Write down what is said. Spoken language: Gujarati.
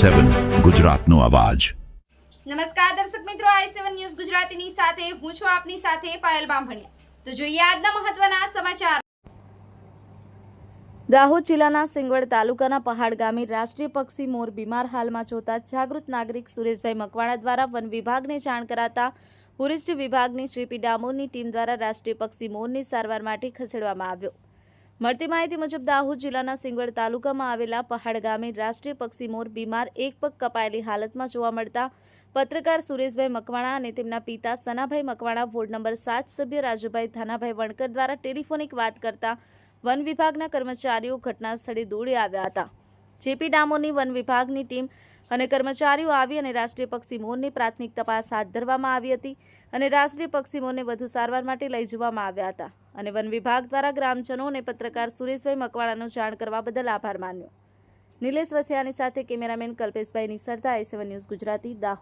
i7 ગુજરાતનો અવાજ। નમસ્કાર દર્શક મિત્રો, i7 ન્યૂઝ ગુજરાતીની સાથે હું છું આપની સાથે પાયલ બામભણિયા। તો જોઈએ આજના મહત્વના સમાચાર। દાહોદ જિલ્લાના સિંગવડ તાલુકાના પહાડ ગામે રાષ્ટ્રીય પક્ષી મોર બીમાર હાલમાં જોતા જાગૃત નાગરિક સુરેશભાઈ મકવાણા દ્વારા વન વિભાગને જાણ કરાતા ફોરેસ્ટ વિભાગની જેપી ડામોરની ટીમ દ્વારા રાષ્ટ્રીય પક્ષી મોરની સારવાર માટે ખસેડવામાં આવ્યો। મળતી માહિતી મુજબ દાહોદ જિલ્લાના સિંગવડ તાલુકામાં આવેલા પહાડ ગામે રાષ્ટ્રીય પક્ષી મોર બીમાર એક પગ કપાયેલી હાલતમાં જોવા મળતા પત્રકાર સુરેશભાઈ મકવાણા અને તેમના પિતા સનાભાઈ મકવાણા વોર્ડ નંબર 7 સભ્ય રાજુભાઈ ધાનાભાઈ વણકર દ્વારા ટેલિફોનિક વાત કરતા વન વિભાગના કર્મચારીઓ ઘટના સ્થળે દોડી આવ્યા હતા। જેપી ડામોરની વન વિભાગની ટીમ અને કર્મચારીઓ આવી અને રાષ્ટ્રીય પક્ષી મોરની પ્રાથમિક તપાસ હાથ ધરવામાં આવી હતી અને રાષ્ટ્રીય પક્ષી મોરને વધુ સારવાર માટે લઈ જવામાં આવ્યા હતા અને વન વિભાગ દ્વારા ગ્રામજનો અને પત્રકાર સુરેશભાઈ મકવાણાનો જાણ કરવા બદલ આભાર માન્યો। નિલેશ વસિયાની સાથે cameraman Kalpeshbhai નિસરતા i7 news Gujarati Dahod.